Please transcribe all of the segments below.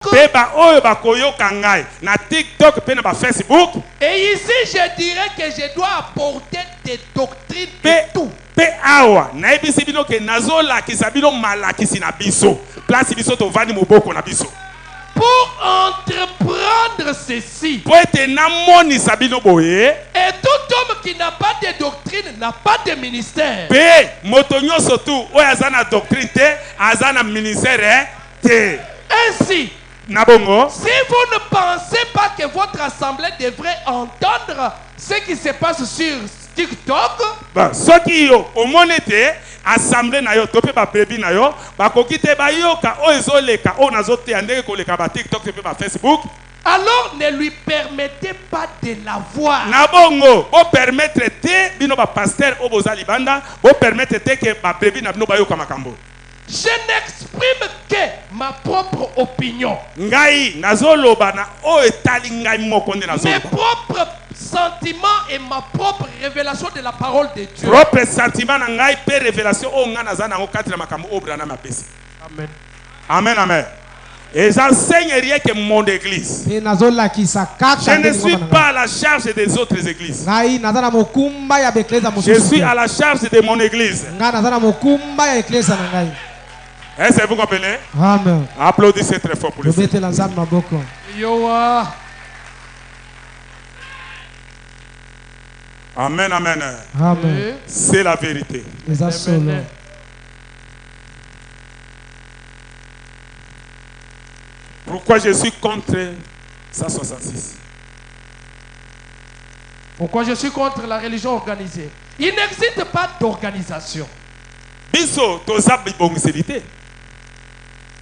Peba oyo bakoyoka ngai na TikTok pe na Facebook. Et ici je dirais que je dois apporter des doctrines de tout. Pe awa na ebisi bino ke nazola kisabino malakisi na biso. Place biso to vandi moboko na biso. Pour entreprendre ceci. Po ete na moni sabino boye. Et tout homme qui n'a pas de doctrine n'a pas de ministère. Pe moto nyonso tu oyo azana doctrine te, azana ministère te. Ainsi, Nabongo. si vous ne pensez pas que votre assemblée devrait entendre ce qui se passe sur TikTok, Ba soki yo omonete assemblée na yo tope ba prebi na yo ba kokite ba yoka o ezoleka o nazote andeke koleka ba TikTok pe ba Facebook, alors ne lui permettez pas de la voir. Nabongo o permettre te bino ba pasteur o bozali banda o permettre te que ba prebi na bino ba yoka makambo. Je n'exprime que ma propre opinion. Ngai nazoloba na o etali ngai moko nde Mes nazoloba. propres sentiments et ma propre révélation de la parole de Dieu. Propre sentiment na ngai pe révélation o nga nazana ngo kati na makambo o brana mapesi. Amen. Amen, amen. Et j'enseigne rien que mon église. Je ne suis pas à la charge des autres églises. Je suis à la charge de mon église. Est-ce que vous comprenez? Amen. Applaudissez très fort pour le Seigneur. Amen, amen. Amen. C'est la vérité. Amen. Pourquoi je suis contre 166? Pourquoi je suis contre la religion organisée? Il n'existe pas d'organisation. Biso toza bibongiselité.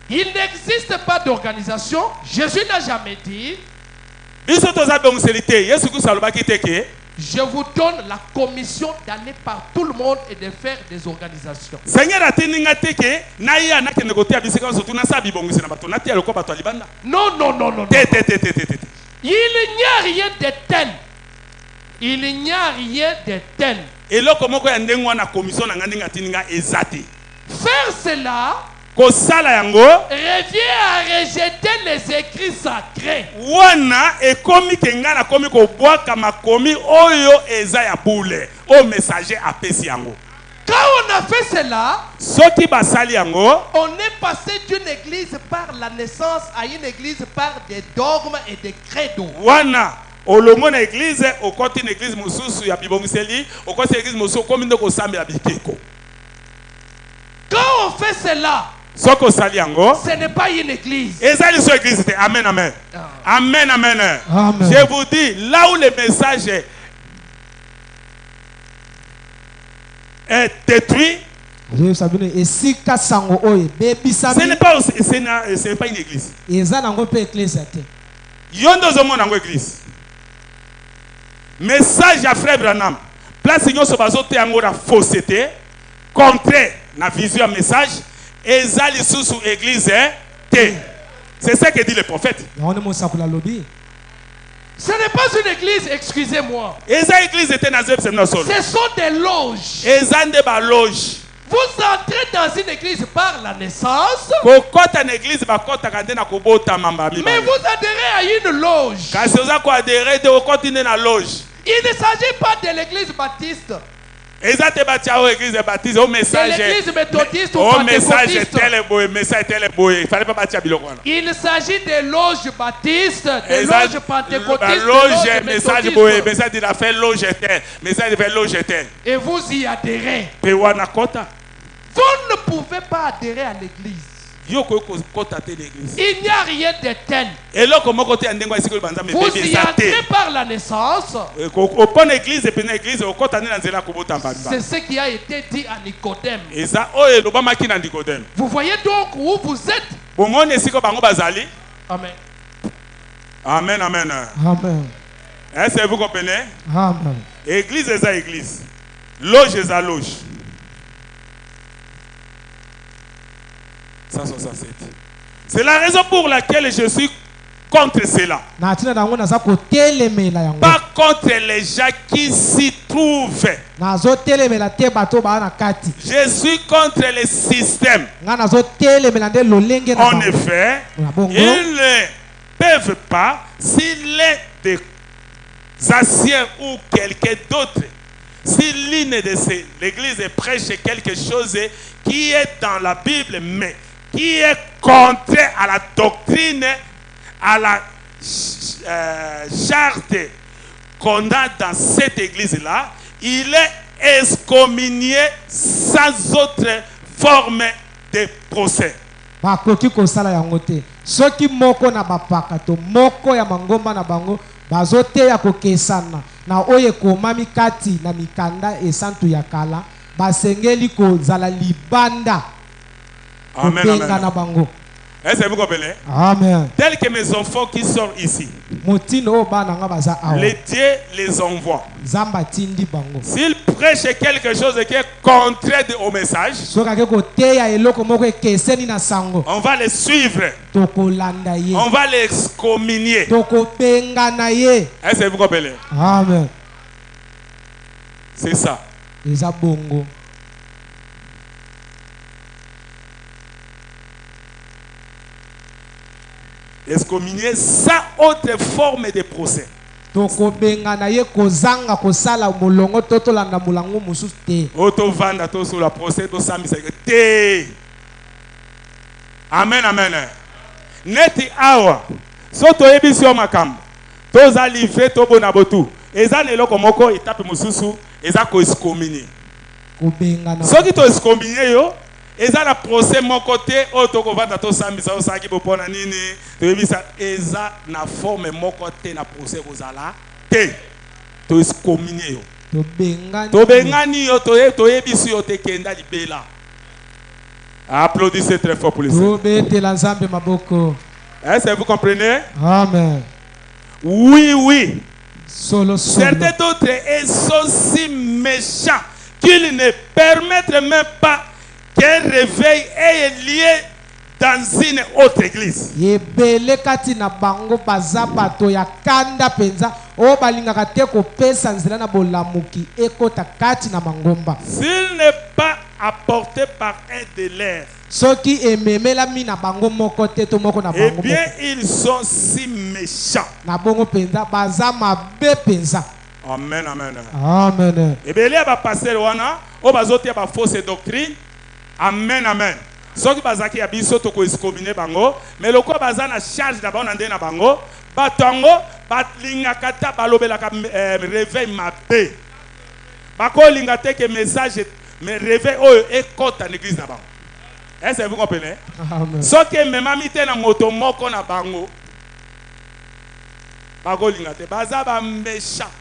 Il n'existe pas d'organisation. Jésus n'a jamais dit, Biso toza bibongiselité. Yesu Kristo alobaki te ke je vous donne la commission d'aller par tout le monde et de faire des organisations. Seigneur ateninga te ke na ya na kende kote abisika surtout na sa bibongisi na bato na te aloko bato alibanda. Non, non, non, non. Te. Il n'y a rien de tel. Il n'y a rien de tel. Eloko moko ya ndengo na commission na ngandinga tininga ezate. Faire cela Kosala yango revient à rejeter les écrits sacrés. wana ekomi kenga na komi ko bwaka makomi oyo eza ya bule o messager apesi yango. Quand on a fait cela, Soki basali yango on est passé d'une église par la naissance à une église par des dogmes et des credos. wana olongo na église okoti na église mosusu ya bibongiseli okoti na église mosusu komi ndeko sambela bikeko. Quand on fait cela, Soki osali yango ce n'est pas une église. ezali so église te. Amen, amen. Amen, amen. Amen. Je vous dis, là où le message est détruit, ce n'est pas une église. Yondo zomo nango église. Message à frère Branham. Place nyoso bazote yango na fausseté, contre na vision ya message, ezali sous église te. C'est ce que dit le prophète. Ce n'est pas une église, excusez-moi. Eza église était na zeb semna solo. Ce sont des loges. Ezande ba loge. Vous entrez dans une église par la naissance, Kokota na église bakota kande na kobota mamba mi. mais vous adhérez à une loge. Kasi oza ko adhérer de okotine na loge. Il ne s'agit pas de l'église baptiste, Ezate batia o église baptiste au message. de l'église méthodiste ou Au message pentecôtiste. tel boy, message tel boy. Il fallait pas batia biloko wana. Il s'agit des loges baptistes, des Eza- loges pentecôtistes, ba des loge loges message boy, méthodistes. message de la fait loge tel. Message de fait loge tel. Et vous y adhérez. Pe wana kota. Vous ne pouvez pas adhérer à l'église. Yo ko kota te l'église. Il n'y a rien de tel. Eloko moko te andengwa isiko banza me Vous bébé y ça te. entrez par la naissance. Au pon église et pena église okota ne nzela kobota mbamba. C'est ce qui a été dit à Nicodème. Eza oyo lobamaki na Nicodème. Vous voyez donc où vous êtes. Bomoni esiko bango bazali. Amen. Amen, amen. Amen. Est-ce que vous comprenez? Amen. Église est à église. Loge est à loge. 167. C'est la raison pour laquelle je suis contre cela. na ntina na yango naza kotelemela yango Pas contre les gens qui s'y trouvent. nazotelemela te bato baa na kati Je suis contre les systèmes. nga nazotelemela nde lolenge na En bango effet, na bongo ils ne peuvent pas, s'il est des anciens ou quelqu'un d'autre, si l'une de l'église prêche quelque chose qui est dans la Bible, mais qui est contraire à la doctrine, à la charte qu'on a dans cette église-là, il est excommunié sans autre forme de procès. bakoki kosala yango te soki moko na bapaka to moko ya mangomba na bango bazoteya kokesana na oyo ekomami kati na mikanda esantu ya kala basengeli kozala libanda Amen, kobenga amen. na bango. Est-ce que vous comprenez? Amen. Tel que mes enfants qui sont ici, Motino oyo bana nga baza awa les dieux les envoient. zamba tindi bango S'ils prêchent quelque chose qui est contraire au message, soki ake koteya eloko moko ekeseni na sango on va les suivre. tokolanda ye On va les excommunier. tokobenga na ye. Est-ce que vous comprenez? Amen. C'est ça. eza bongo Excommunier sans autre forme de procès. tokobenga na ye kozanga kosala molongo to tolanda molango mosusu te Auto vanda to sur la procès to sambisa te. Amen, amen. Neti awa. So to ebisi o makambo. To za livre to bona botu. Eza leloko moko etape mususu eza ko excommunier. kobenga na Soki to excommunier yo, eza na procès moko te o to ko vanda to sambisa o saki bo pona nini. To ebisa eza na forme moko te na procès kozala te. To excommunier yo. tobenga To bengani yo to ebisi yo te kenda libela. Applaudissez très fort pour les Seigneur. tobetela nzambe maboko. Est-ce que vous comprenez? Amen. Oui, oui. Solo Certains d'autres sont si méchants qu'ils ne permettent même pas qu'un réveil ait lieu dans une autre église. yebele kati na bango baza bato ya kanda penza oyo balingaka te kopesa nzela na bolamuki ekota kati na mangomba S'il n'est pas apporté par un de leurs, soki ememelami na bango moko te to moko na eh bango bien, moko ils sont si méchants. na bongo penza baza mabe penza. Amen, amen. Amen. Et bien, il y a des pasteurs wana, ou bazote ba fausse doctrine. Amen, amen. Soki bazaki ya biso to ko excommunier bango, mais le quoi baza na charge d'abord na ndena bango, batango batlinga kata balobela ka réveil mabe. Bako linga te que message mais réveil oyo ekota l'église na bango. Est-ce que vous comprenez? Amen. Soki memami te na moto moko na bango. Bako linga te baza ba méchant.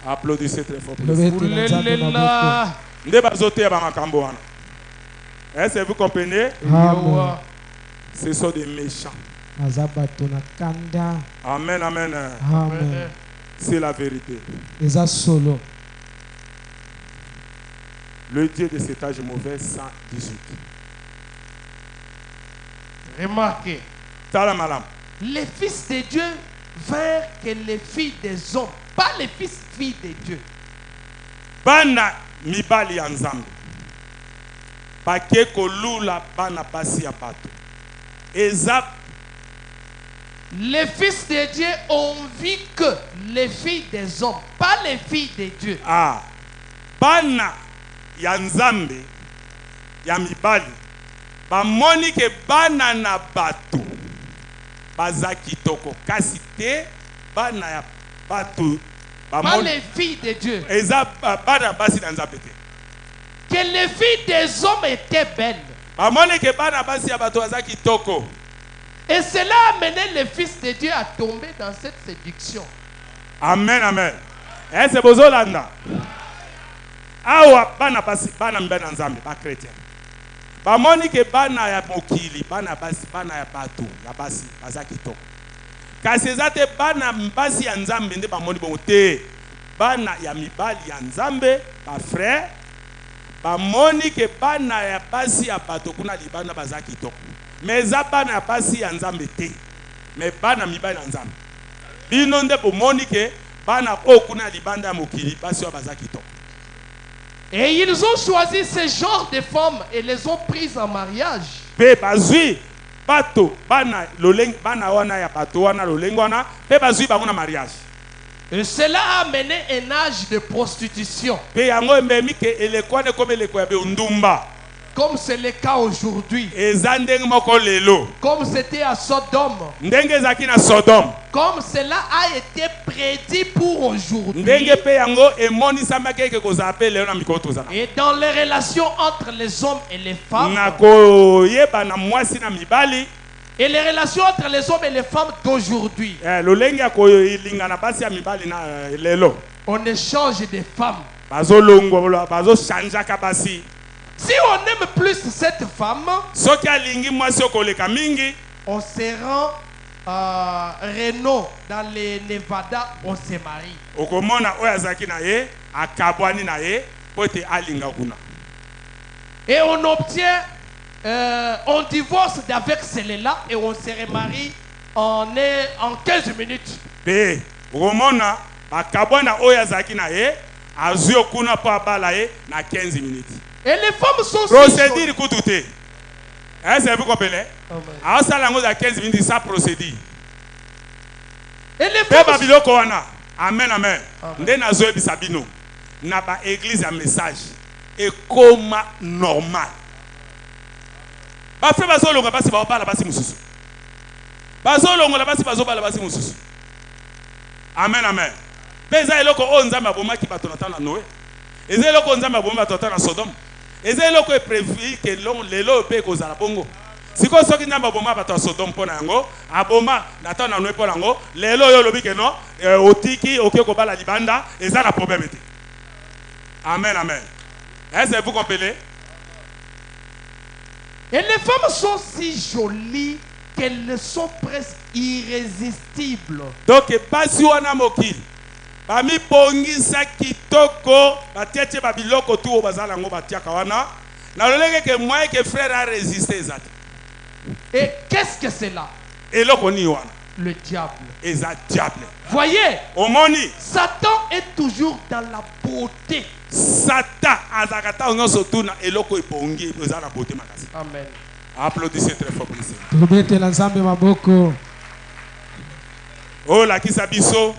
Applaudissez très fort. Tobetela nzambe maboko. Nde bazote ya ba makambo wana. Est-ce que vous comprenez? Amen. Ce sont des méchants. Baza bato na kanda. Amen, amen. Amen. C'est la vérité. Eza solo. Le Dieu de cet âge mauvais 118. Remarquez, Tala malam. les fils de Dieu vinrent que les filles des hommes, pas les filles de Dieu. Bana mibali ya nzambe. Bake kolula bana basi ya bato. Eza Les fils de Dieu ont vu que les filles des hommes, pas les filles de Dieu. ah bana ya nzambe ya mibali bamoni ke bana na bato baza kitoko kasi te bana ya bato Pas bamoni les filles de Dieu. eza bana basi na nzambe te Que les filles des hommes étaient belles. bamoni ke bana basi ya bato baza kitoko. Et cela a amené les fils de Dieu à tomber dans cette séduction. Amen, amen. Est-ce bozolanda? Awa bana basi bana mbena nzambe ba chrétien. Ba moni ke bana ya mokili, bana basi bana ya bato, ya basi baza kitoko. Kasi ezate bana mbasi ya nzambe nde ba moni bonte. Bana ya mibali ya nzambe, ba frère, ba moni ke bana ya basi ya bato kuna libanda baza kitoko. Mais eza bana ya basi ya nzambe te. mais bana mibali na nzambe bino nde bomoni ke bana okuna libanda ya mokili basi oyo baza kitoko. Et ils ont choisi ce genre de femmes et les ont prises en mariage. Pe bazui bato bana loleng bana wana ya bato wana loleng wana pe bazui bango na mariage. Et cela a amené un âge de prostitution. Pe yango ememi ke elekwane comme eleko ya ndumba. Comme c'est le cas aujourd'hui. Eza ndenge moko lelo. Comme c'était à Sodome. Ndenge ezaki na Sodome. Comme cela a été prédit pour aujourd'hui. Ndenge pe yango emonisama ke kozala pe lelo na mikolo tozala. Et dans les relations entre les hommes et les femmes. Na koyeba na mwasi na mibali. Et les relations entre les hommes et les femmes d'aujourd'hui. Lolenge ya kolinga na basi ya mibali na lelo. On échange des femmes. Bazo longo bazo chanja ka basi. Si on aime plus cette femme, soki alingi mwasi okoleka mingi, on se rend Reno dans les Nevada, on se marie. Okomona oyo azaki na ye, akabwani na ye, pote alinga kuna. Et on obtient, on divorce d'avec celle-là et on se remarie en 15 minutes. Pe, okomona akabwana oyo azaki na ye, azui okuna po abala ye na 15 minutes. Et les femmes sont procédure kutute. Est-ce que vous comprenez? Alors ça langue à 15 minutes ça procédure. Et les femmes babiloko wana. Amen amen. Nde nazo bisabino. Na ba église un message et comme normal. Ba fe bazolonga basi ba bala basi mususu. Bazolonga basi bazobala basi mususu. Amen amen. Peza eloko o nzamba bomaki bato na Noé. Eza eloko nzamba bomaki bato na Sodome. Eza eloko e prévu que lelo pe kozala bongo. Siko soki nzamba bomaki bato na Sodome pona yango, aboma na ta na Noé pona yango, lelo yo lobi ke no, otiki oke ko bala libanda, eza na problème te. Amen amen. Est-ce que vous comprenez? Et les femmes sont si jolies qu'elles sont presque irrésistibles. Donc basi wana mokili bami pongisa kitoko batiache babiloko tu o bazala ngo batiaka wana na lolenge ke moi que frère a résisté ezat. Et qu'est-ce que c'est là? Eloko ni wana le diable. Eza diable. Voyez, Omoni Satan est toujours dans la beauté. Satan azakata onyoso tuna eloko epongi eza na beauté makasi. Amen. Applaudissez très fort pour ça. Tubetela nzambe maboko. Oh la kisa biso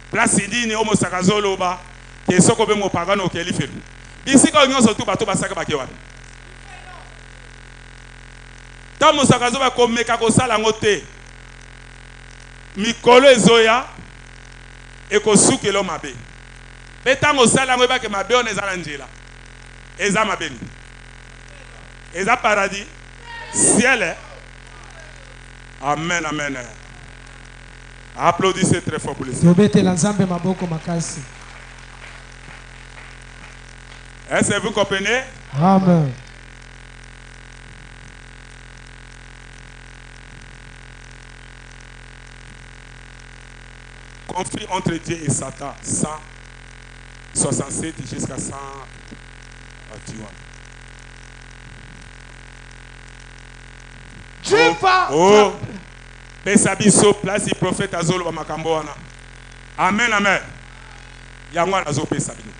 place dini omo sakazolo ba ke soko be mo pagano ke lifelu. Bisika onyoso tu bato basaka bakewa. Tamo sakazo ba komeka ko sala ngote. Mikolo ezoya ekosukelo mabe. Betango sala ngo ba ke mabe on ezala njela. Eza mabeni. Eza paradis. Ciel. Amen, amen. Applaudissez très fort pour les cieux. Tubetela nzambe maboko makasi. Est-ce que vous comprenez? Amen. Conflit entre Dieu et Satan, 167 jusqu'à 121. Dieu va. Oh, Pesabiso, place du prophète Azolo Bamakamboana. Amen, amen. Yangwa Azo Pesabino.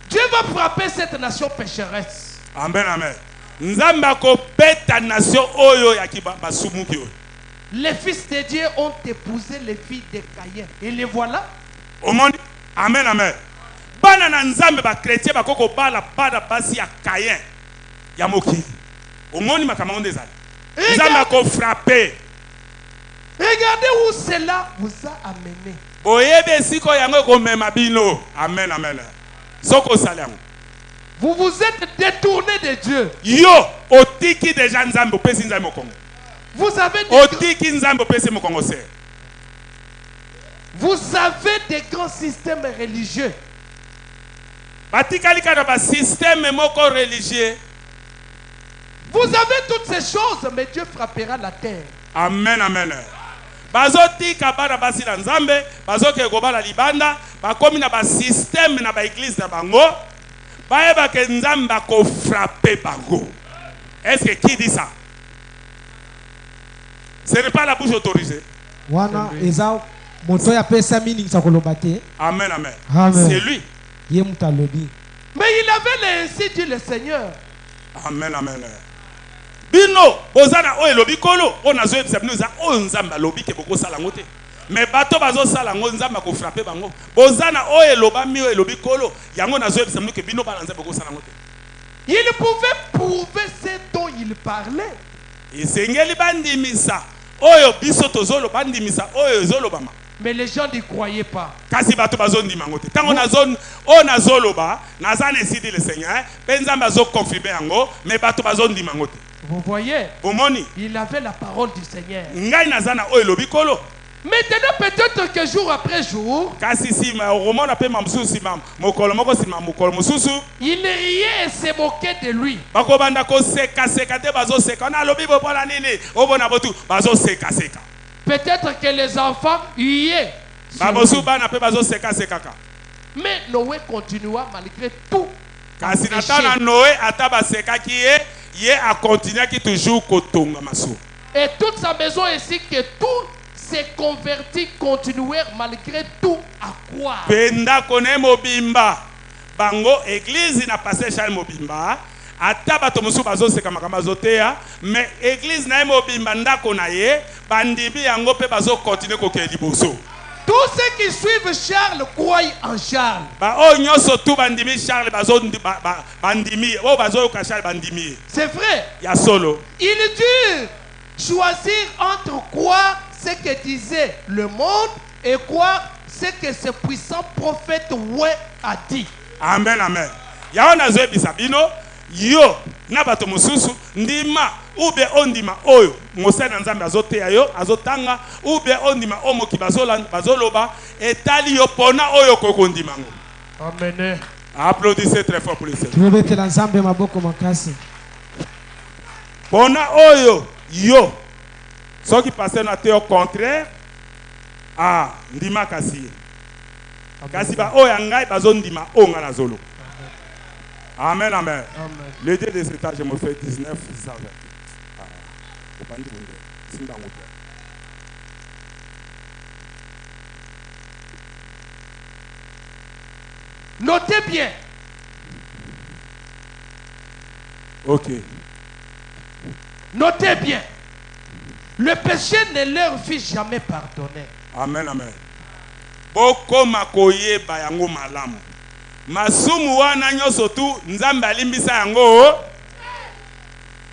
Dieu va frapper cette nation pécheresse. Amen, amen. Nzamba ko beta nation oyo yakiba basumuki oyo. Les fils de Dieu ont épousé les filles de Caïn. Et les voilà. Au monde, amen, amen. Bana na nzambe ba chrétien ba koko bala bada basi ya Caïn. Ya moki. Au monde makambo ndezali. Nzamba ko frapper. Regardez où cela vous a amené. Oyebe siko yango ko mema bino. Amen, amen. Soko salam. Vous vous êtes détourné de Dieu. Yo, otiki déjà nzambe pesi nzambe mokongo. Vous avez des grands systèmes religieux. Vous avez toutes ces choses, mais Dieu frappera la terre. Amen, amen. Bazotika bana basi na nzambe, bazoke kobala libanda, bakomi na ba système na ba église na bango, baeba ke nzamba ko frapper bango. Est-ce que qui dit ça? Ce n'est pas la bouche autorisée. wana eza moto ya pesa miningisa koloba te. Amen, amen. Amen. C'est lui. Ye mutu alobi. Mais il avait ainsi dit le Seigneur. Amen, amen. Bino, bozana o elobi kolo, on a zoé bino za o nzamba lobi ke boko sala ngote. Mais bato bazo sala ngo nzamba ko frapper bango. Bozana o eloba mi o elobi kolo, yango na zoé bino ke bino balanza boko sala ngote. Il pouvait prouver ce dont il parlait. Esengeli bandimisa. Oyo biso tozolo bandimisa oyo ezolobama. Mais les gens n'y croyaient pas. Kasi bato bazondima ngote. Tango na zone o na zoloba, na zane sidi le Seigneur, penzamba zo confirmer yango, mais bato bazondima ngote. Vous voyez, Bomoni, il avait la parole du Seigneur. ngai na zana o elobi kolo. Maintenant, peut-être que jour après jour, Kasi si ma roman na pe mamsusu si mam mokolo moko si mam mokolo mususu. il riait et se moquait de lui. Bako banda ko seka seka te bazo seka na lobi bo pona nini obona botu bazo seka seka. Peut-être que les enfants huaient. sur Babosu lui. bana pe bazo seka seka ka. Mais Noé continua malgré tout. à Kasi na pécher. tana Noé ata ba seka ki ye a continuer ki toujours kotonga maso. Et toute sa maison ainsi que tous ses convertis continuèrent malgré tout à croire. Penda kone mobimba. Bango église na passé Charles mobimba. Ata bato musu bazo seka makamba zotea, mais église na mobimba ndako na ye, bandibi yango pe bazo continuer koke liboso. Tous ceux qui suivent Charles croient en Charles. Ba o nyoso tu bandimi Charles bazo bandimi o bazo ka Charles bandimi. C'est vrai. Ya solo. Il dut choisir entre croire ce que disait le monde et croire ce que ce puissant prophète ouais a dit. Amen, amen. Ya ona zo bisabino yo na bato mususu ndima ube ondima oyo mosana nzambe azoteya yo azotanga ube ondima omoki bazoloba etali yo pona oyo kokondimango. Amen. Applaudissez très fort pour le Seigneur. Tubetela nzambe maboko makasi. Pona oyo yo soki passer na te au contraire ndima kasi kasi ba oyo ngai bazondima onga na zolo. Amen, amen. Amen. Le Dieu de cet âge me fait 19 ça va. Notez bien. Ok. Notez bien. Le péché ne leur fut jamais pardonné. Amen, amen. Boko makoye bayango malamu. Masumu wana nyoso tu nzambe alimbisa yango.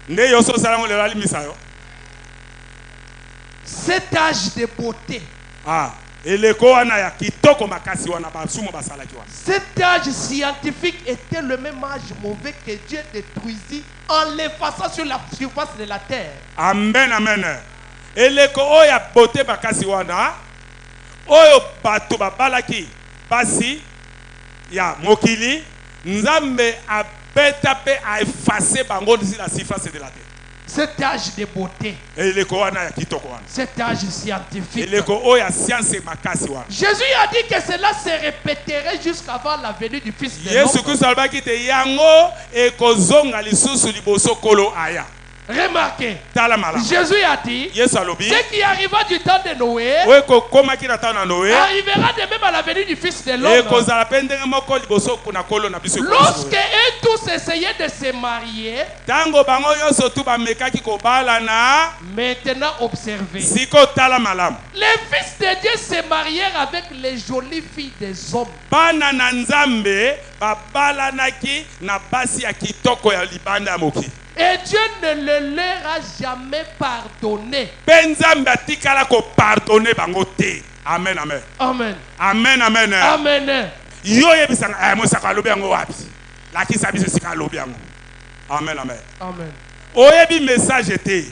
Nde yoso salango le alimbisa yo. Cet âge de beauté. Eleko wana ya kitoko makasi wana basumu basalaki wana. Cet âge scientifique était le même âge mauvais que Dieu détruisit en l'effaçant sur la surface de la terre. Amen, amen. Eleko oya beauté makasi wana. Oyo bato babalaki basi ya mokili nzambe abeta pe a effacer bango sur la surface de la terre. Cet âge de beauté. Eleko wana ya kitoko wana. Cet âge scientifique. Eleko oya science makasi wana. Jésus a dit que cela se répéterait jusqu'avant la venue du Fils de Yesu l'homme. Kristo alobaki te yango ekozonga lisusu liboso kolo aya. Remarquez, Tala malamu. Jésus a dit, Yesu alobi ce qui arriva du temps de Noé oyo ekokomaki na ntango na Noe arrivera de même à la venue du Fils de l'homme. ekozala mpe ndenge moko liboso na kolo na biso. Lorsque eux tous essayaient de se marier, ntango bango nyonso tu bamekaki kobalana, maintenant observez. siko tala malamu. Les fils de Dieu se marièrent avec les jolies filles des hommes. Bana na nzambe babalanaki na basi ya kitoko ya libanda ya mokili. Et Dieu ne le leur a jamais pardonné. Mpe nzambe atikala kopardone bango te. Amen, amen. Amen. Amen, amen. Amen. Yo yebisanga mosaka alobi yango wapi? Lakisa biso sika alobi yango. Amen, amen. Amen. Oyebi message te.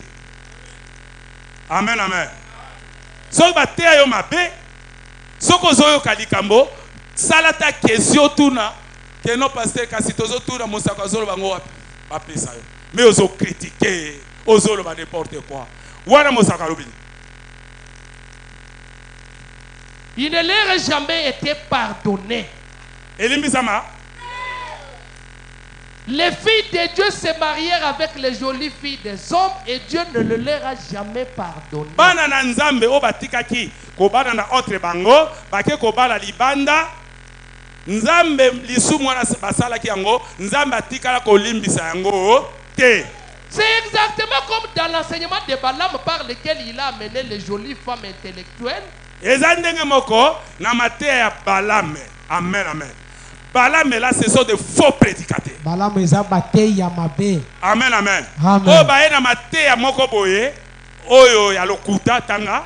Amen, amen. Soki bateya yo mabe, soki ozoyoka likambo, salata question tuna, ke no pasteur kasi tozotuna mosaka azoloba yango wapi? Bapesa yo. Mais ozo critiquer, ozoloba n'importe quoi. Wana mosaka alobi. Il ne leur a jamais été pardonné. Elimbisama. Les filles de Dieu se marièrent avec les jolies filles des hommes et Dieu ne le leur a jamais pardonné. Bana na nzambe o batikaki kobana na entre bango bake kobala libanda nzambe lisumu wana basalaki yango nzambe atikala kolimbisa yango te. C'est exactement comme dans l'enseignement de Balaam par lequel il a amené les jolies femmes intellectuelles. Eza ndenge moko na mateya ya Balaam. Amen, amen. Balaam là, ce sont de faux prédicateurs. Balaam eza bateyi ya mabe. Amen, amen. Amen. O baye na mateya moko boye oyo ya lokuta tanga.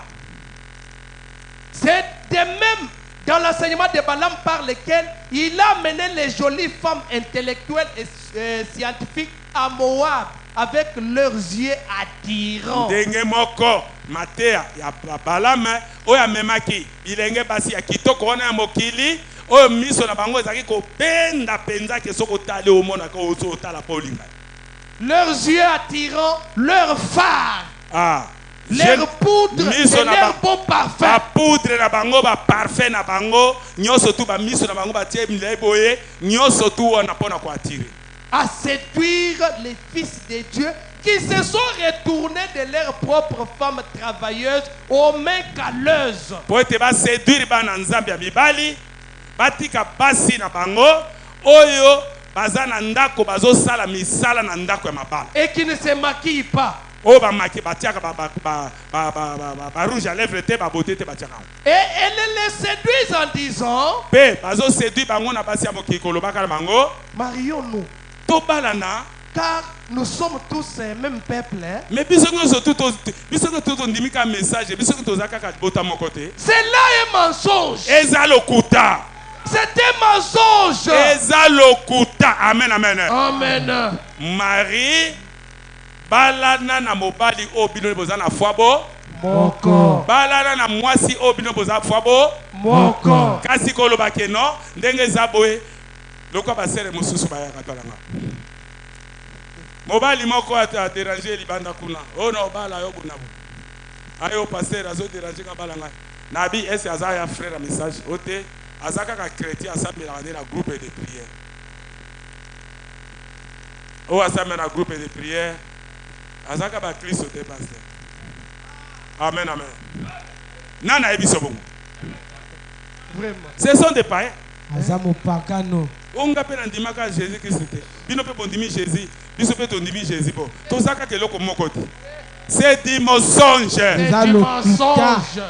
C'est de même dans l'enseignement de Balaam par lequel il a amené les jolies femmes intellectuelles et scientifiques à Moab avec leurs yeux attirants. Ndenge moko mateya ya Balaam oyo amemaki bilenge basi ya kitoko wana ya mokili oyo miso na bango ezaki kobenda penza ke soko tali omona ko otala polinga. Leurs yeux attirants, leurs phares, Ah. leur poudre et leur beau parfum. Ba poudre na bango ba parfum na bango nyoso tu ba miso na bango ba tie milai boye nyoso tu wana pona ko attirer. À séduire les fils de Dieu qui se sont retournés de leurs propres femmes travailleuses aux mains calleuses. Po ete ba séduire bana nzambe ya mibali batika basi na bango oyo baza na ndako bazo sala misala na ndako ya mabala. Et qui ne se maquillent pas. O ba maki batiaka ba rouge à lèvres te ba beauté te batiaka. Et elles les séduisent en disant: Pe bazo séduire bango na basi ya mokili kolobaka na bango marions-nous, to balana. car nous sommes tous un même peuple. Hein? Mais biso tout ndimika message biso to zakaka bota mon côté. C'est là un mensonge. Eza lokuta. C'est un mensonge. Eza lokuta. Amen, amen. Amen. Marie balana na mobali o bino boza na fwabo. Moko. Balana na mwasi o bino boza fwabo. Moko. Kasi koloba ke no ndenge zaboe lokwa basere mususu bayaka tolanga. Mobali moko a déranger libanda kuna. Oh no bala yo bunabu. Ayo pasteur azo déranger ka bala ngai. Nabi ese azaya frère message ote azaka ka chrétien asambela na groupe de prière. O asambela na groupe de prière. Azaka ba Christ ote pasteur. Amen, amen. Nana ebiso bongo. Vraiment. Ce sont des païens. Azamu pakano. Onga pe ndimaka Jésus Christ. Bino pe bondimi Jésus. Biso pe tondimi Jésus po. Tozaka ke loko moko te. C'est du mensonge. C'est du mensonge.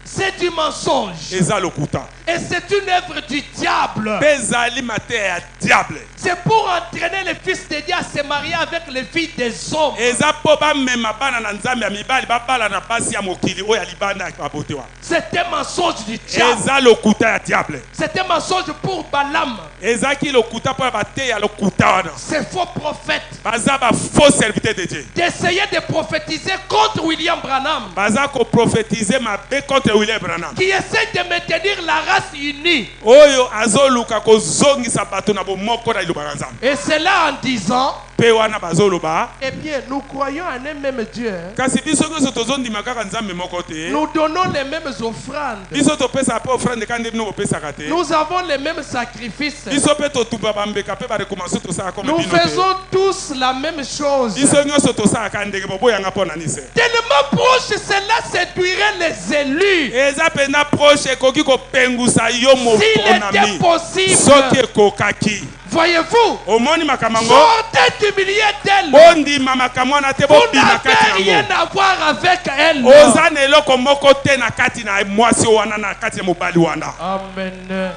C'est du mensonge. Eza lokuta. Et c'est une œuvre du diable. Bezali mater diable. C'est pour entraîner les fils de Dieu à se marier avec les filles des hommes. Eza po ba mema bana na nzambe ya mibali ba bala na basi ya mokili o ya libanda ya bote wa. C'est un mensonge du diable. Eza lokuta ya diable. C'est un mensonge pour Balaam. Eza ki lokuta po ba te ya lokuta wana. Ces faux prophètes. Baza ba faux serviteur de Dieu. D'essayer de prophétiser contre William Branham. Baza ko prophétiser ma be contre William Branham. Qui essaie de maintenir la race unie. Oyo azoluka ko zongisa bato na bomoko na liloba na nzambe. Et c'est là en disant: Pe wana bazoloba. eh bien, nous croyons en un même Dieu. Hein. Kasi biso ko tozondima kaka nzambe moko te. Nous donnons les mêmes offrandes. Biso to pesa pe offrande kandi bino pesa kate. Nous avons les mêmes sacrifices. Biso pe to tuba bambeka pe ba recommencer to sa comme Nous bino te. faisons tous la même chose. Biso nyoso to sa kandenge bobo yanga pona nise. Tellement proche, cela séduirait les élus. Eza pena proche koki ko pengusa yo mo S'il était onami. possible, Soki kokaki. voyez-vous, Omoni makamango. sortez du milieu d'elle. Bondi mama kamwana te Vous bobi na n'avez kati rien yango. à voir avec elle. Oza na eloko moko te na kati na mwasi wana na kati ya mobali wana. Amen.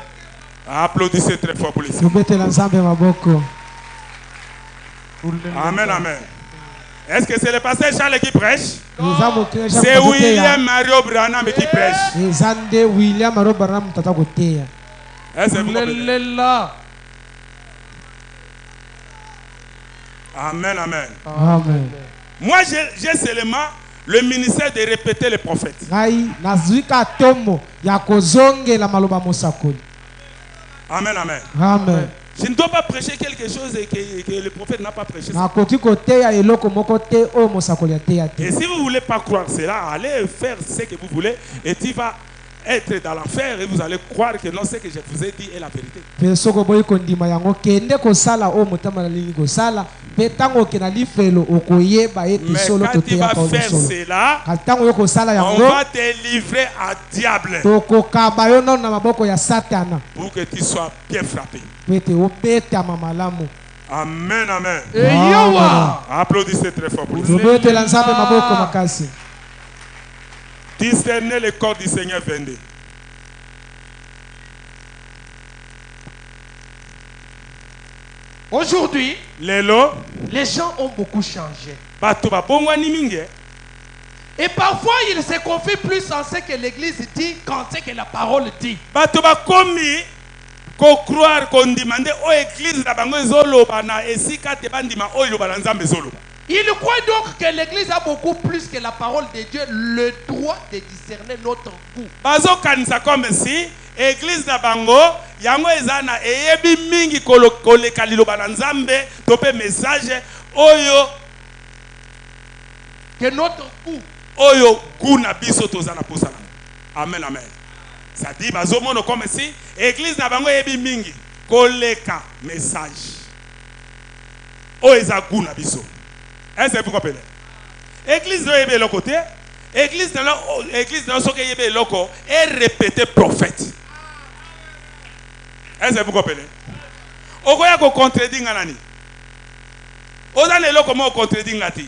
Applaudissez très fort pour les. Tubetela nzambe maboko. Amen, amen. Est-ce que c'est le pasteur Charles qui prêche? Eza mokele Jean C'est koteya. William Mario Branham qui prêche. Eza nde William Arobaram tata koteya. Est-ce que vous comprenez? Là. Amen, amen. Amen. Moi, j'ai seulement le ministère de répéter les prophètes. Ngai nazwi ka tomo ya kozongela maloba mosakoli. Amen, amen. Amen. Je ne dois pas prêcher quelque chose que le prophète n'a pas prêché. Nakoki koteya eloko moko te oyo mosakoli ateya te. Et si vous ne voulez pas croire cela, allez faire ce que vous voulez et tu vas être dans l'enfer et vous allez croire que non, ce que je vous ai dit est la vérité. mpe soki oboyi kondima yango kende kosala oyo motema nalingi kosala mpe ntango okenda lifelo okoyeba ete Mais solo quand tu vas toteyaka faire solo cela, kasi ntango yo kosala on yango va te livrer à diable tokokaba yo nano na maboko ya satana pour que tu sois bien frappé. po ete obetama malamu. Amen, amen. Eyowa. Applaudissez très fort pour le Seigneur. tobetela nzambe maboko makasi. Discernez le corps du Seigneur 22. Aujourd'hui, Lelo, les gens ont beaucoup changé. bato babongwani mingi. Et parfois, ils se confient plus en ce que l'Église dit qu'en ce que la parole dit. Bato bakomi ko croire ko ndimande o église na bango ezoloba na esika te bandima o iloba na nzambe ezoloba. Ils croient donc que l'Église a beaucoup plus que la parole de Dieu le droit de discerner notre goût. Bazo kanisa comme si église na bango yango eza na eyebi mingi koleka liloba na nzambe to pe message oyo Que notre goût. oyo kuna biso tozana posa na. Amen, amen. Ça dit bazo mono comme si église na bango eyebi mingi koleka message oyo eza kuna biso. Est-ce que vous comprenez? Église de yebe loko te. Église de soke yebe loko est répété prophète. Est-ce que vous comprenez? Okoya ko contredire nani? Ozane loko mo contredire ngati.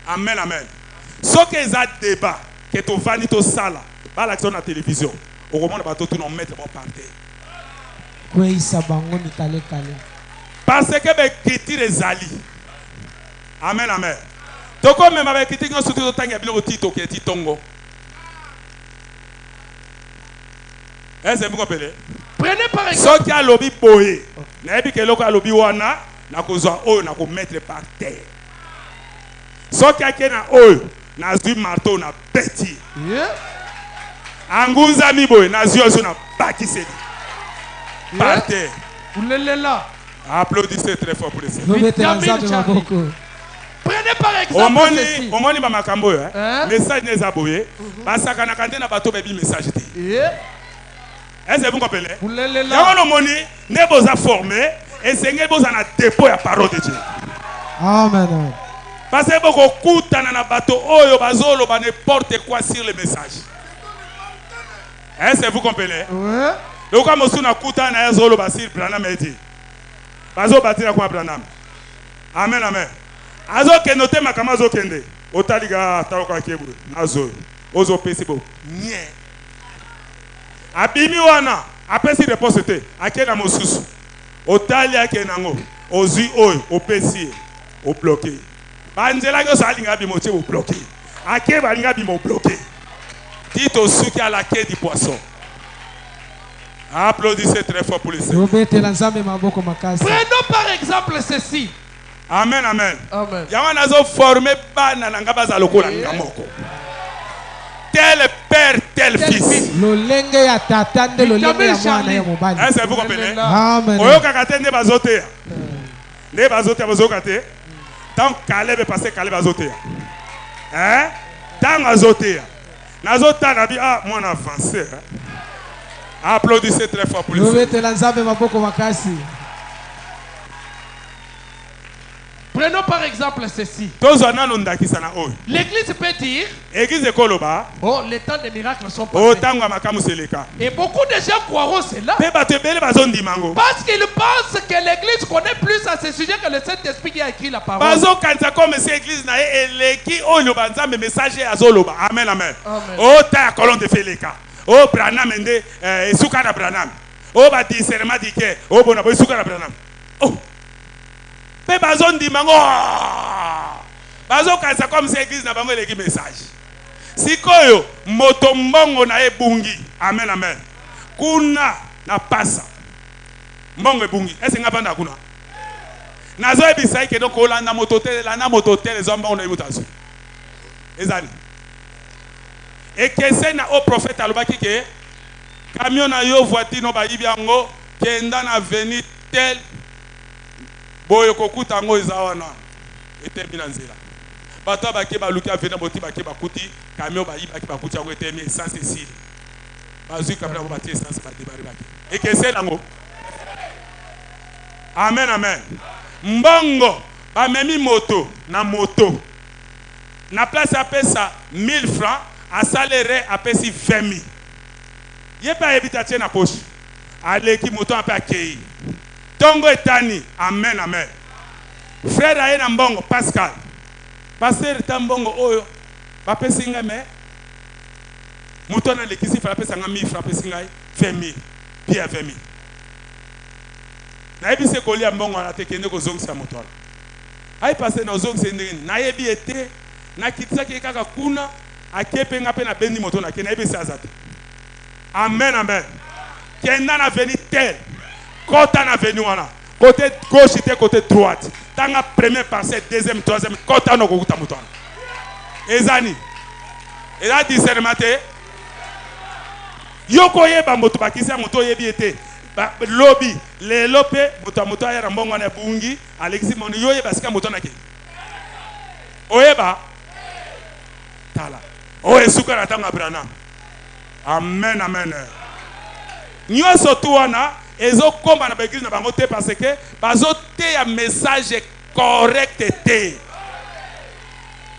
Amen, amen. Soke eza débat que to vani to sala ba l'action na télévision. Okomona bato tout non mettre bon par terre. kweyisa bango mikale-kale Parce que be critique ezali. Amen, amen. Toko même avec critique non surtout tangi biloko tito ke titongo. Est-ce que vous comprenez? Prenez par exemple. Soki alobi boye. Na yebi ke loko alobi wana na kozwa oyo na ko mettre par terre. Soki akena oyo na zui marteau na beti. Yeah. Angunza mi boye na zui ozo na bakiseli. Par terre. Oulelela. Applaudissez très fort pour le Seigneur. tobetela nzambe maboko. Prenez par exemple ceci. Omoni ba makambo yo. Hein? Message neza boye. Basakana kante na bato bebi message te. Yeah. Est-ce que vous comprenez? Oulelela. Yango moni ne boza formé et seigneur boza na dépôt ya parole de Dieu. Amen. Parce que boko kutana na bato oyo bazolo ba n'importe quoi sur le message. Est-ce que vous comprenez? Ouais. Donc comme on a kutana na zolo ba sur Branham edi. Bazo batira kwa Branham. Amen, amen. Azo ke note makama zo kende. Otaliga tawo kwa kebu. Nazo. Ozo pesi bo. Nye. Abimi wana. Apesi réponse te. Akena mosusu. Otali akenango. Ozui oyo. Opesi. O bloqué. Banzela ko salinga bimo te o bloqué. Ake balinga bimo bloqué. Tito suki à la quai du poisson. Applaudissez très fort pour le Seigneur. tobetela nzambe maboko makasi. Prenons par exemple ceci. Amen, amen. Amen. Yango nazo former bana na nga baza lokola nga moko. Tel père, tel fils. lolenge ya tata nde lolenge ya mwana ya mobali. Est-ce que vous comprenez? Amen. Oyoka te nde bazoteya. Nde bazoteya bazoka te. Tant Caleb passé Caleb bazoteya. Hein? Tant azoteya. Nazotana bi ah mwana français. Applaudissez très fort pour le Seigneur. tobetela nzambe maboko makasi. Prenons par exemple ceci. Tozana londakisa na oyo. L'Église peut dire, Église ekoloba. oh, les temps des miracles sont O passés. tango makamu seleka. Et beaucoup de gens croiront cela. Pe bato ebele bazondimango. Parce qu'ils pensent que l'Église connaît plus à ce sujet que le Saint-Esprit qui a écrit la parole. Bazo kanisa comme si église na ye eleki oyo banzambe message azoloba. Amen, amen. Amen. O ta kolon de feleka. O Branham ende esuka na Branham. O ba discernement dike. O bona bo esuka na Branham. Oh. Pe bazo ndimango. Bazo kanisa comme si église na bango eleki message. Sikoyo moto mbongo na ebungi. Amen, amen. Kuna na pasa. Mbongo ebungi. Est-ce nga banda kuna? Nazo ebisai ke donc olanda mototel la na mototel zomba on ebutazo. Ezali. Et que c'est na au prophète alobaki ke camion na yo voiture no ba yibiango kenda na avenue tel boyo kokuta ngo ezawana etemi na nzela. Bato ba ke ba luki avenue boti ba ke ba kuti camion ba yiba ke ba kuti ngo etemi essence esili. bazui kabla batie essence ba débarrer ba. Et que c'est lango. Amen amen. Mbongo ba memi moto na moto. Na place apesa 1000 francs, à salaire apesi 20 000. Yé pas éviter tiens na poche. Allez qui moto un peu accueilli. Tongo etani. Amen amen. Frère aye na mbongo Pascal. Pasteur tambongo oyo. Papa singa me. Moto na lekisi fala pesa nga 1000 francs pesa ngai 20 000. Bien 20 000. Na ebise koli ya mbongo na tekende ko zongisa moto ala. Ayi passer na zongisa ndeni. Na yebi ete na kitisa kaka kuna akepe nga pe na bendi moto na ke na ebise azate. Amen amen. Kenda na veni tel. Kota na veni wana. Côté gauche et côté droite. Tanga premier parcelle, deuxième, troisième, kota no kokuta moto wana. Ezani. Eza discernement te. Yoko yeba moto bakisa moto yebi ete. Lobby, les lopé, moto ya mbongo na bungi, Alexis Mono yoye basika moto na ke. Oyeba. Tala. Oye suka na tanga brana. Amen amen. Nyoso tu wana ezo komba na l'église na bango te parce que bazo te ya message correct te.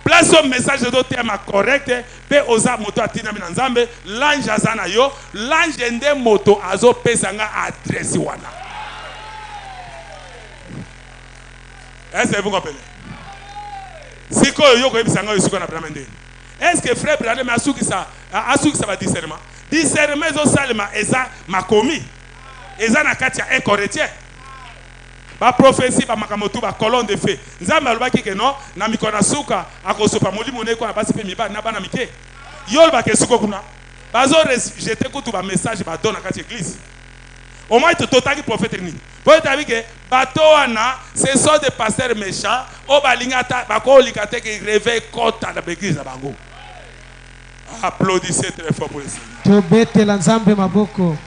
Place au message de thème correct pe oza moto atina mina nzambe l'ange azana yo l'ange nde moto azo pesanga adresse wana. Est-ce que vous comprenez? Si ko yo ko ebisanga yo suka na bramende. Est-ce que frère Branham asuki sa ba discernement? Discernement ezo salema eza makomi. Eza na kati ya 1 Corinthiens. Ba prophétie ba makamotu ba colonne de feu. Nzambe alobaki ke non na mikona suka akosopa molimo ne ko na basi pe miba na bana mike. Yol ba ke suko kuna. Bazo jeter kutu ba message ba donner kati église. Au moins tu totaki prophète ni. Pour ta vie que bato wana ce sont des pasteurs méchants o balingata ba ko likate ke réveil kota na église na bango. Applaudissez très fort pour le Seigneur. Tobete la nzambe maboko.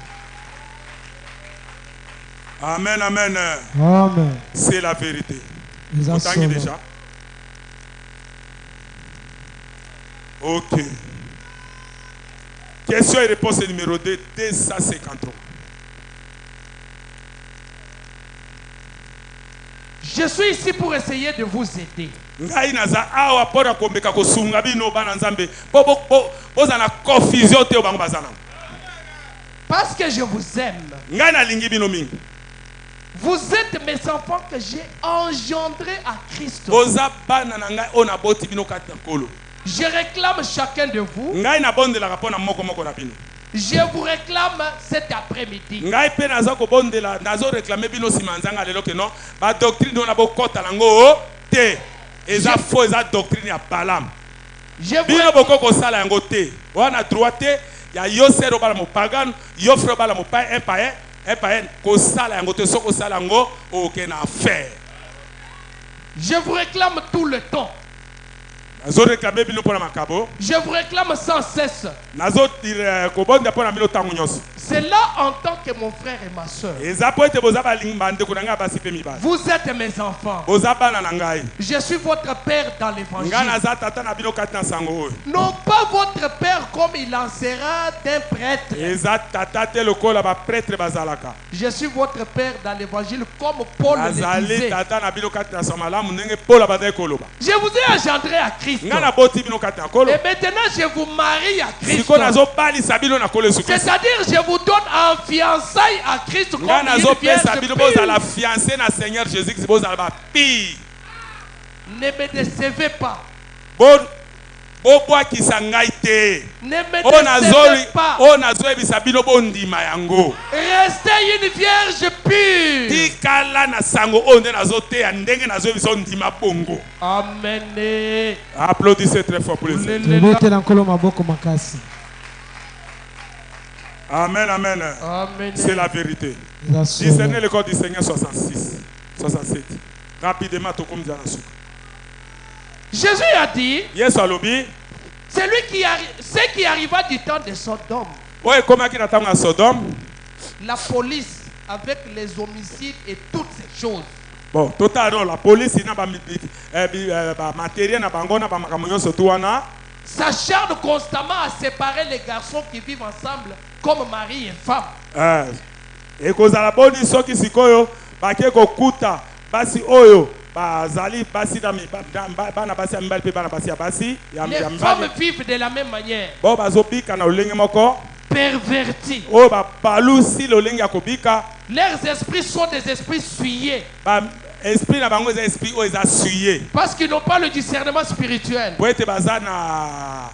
Amen, amen. Amen. C'est la vérité. Vous Vous avez déjà? Ok. Question et réponse numéro 2, 253. Je suis ici pour essayer de vous aider. Ngai naza awa pora kombeka kosunga bino bana nzambe. Boza na confusion te obango bazana. Parce que je vous aime. Ngai na lingi bino mingi. Vous êtes mes enfants que j'ai engendrés à Christ. Boza bana na ngai ona boti bino kati na kolo. Je réclame chacun de vous. Ngai na bondela kapona moko moko na bino. Je vous réclame cet après-midi. Ngai pe naza ko bondela nazo réclamer bino simanzanga lelo ke non ba doctrine ona bo kota lango te. Eza faux eza doctrine ya Balaam. Bino boko ko sala yango te. Wana droite ya yo sero bala mo pagan, yo frère bala mo païen un païen ko sala yango te soko sala yango aucun affaire. Je vous réclame tout le temps. Nazo réclamer bino pona makabo. Je vous réclame sans cesse. Nazo ko bonda pona bino tango nyos. C'est là en tant que mon frère et ma soeur. Vous êtes mes enfants. Je suis votre père dans l'évangile. Non pas votre père comme il en sera d'un prêtre. Je suis votre père dans l'évangile comme Paul le disait. Je vous ai engendré à Christ. Et maintenant je vous marie à Christ. C'est-à-dire je vous donne en fiançailles à Christ comme une vierge pure. Ne me décevez pas. Ne me décevez pas. Restez une vierge pure. Amen. Applaudissez très fort pour le Seigneur. Amen, amen. Amen. C'est la vérité. Discernez le corps du Seigneur 66, 67. Rapidement, tout comme Jésus a dit, yes, Alobi. C'est lui qui arriva du temps de Sodome. Oui, comment il attend à Sodome? La police avec les homicides et toutes ces choses. Bon, totalement, la police, il n'a pas matériel, s'acharne constamment à séparer les garçons qui vivent ensemble comme mari et femme. ekozala boni soki sikoyo bake kokuta basi oyo bazali basi na bana basi ya mibali mpe bana basi ya basi ya Les mibali femmes vivent de la même manière. bo bazobika na lolenge moko Pervertis. oyo balusi lolenge ya kobika Leurs esprits sont des esprits souillés. esprit na bango eza esprit oyo eza suye Parce qu'ils n'ont pas le discernement spirituel. po ete baza na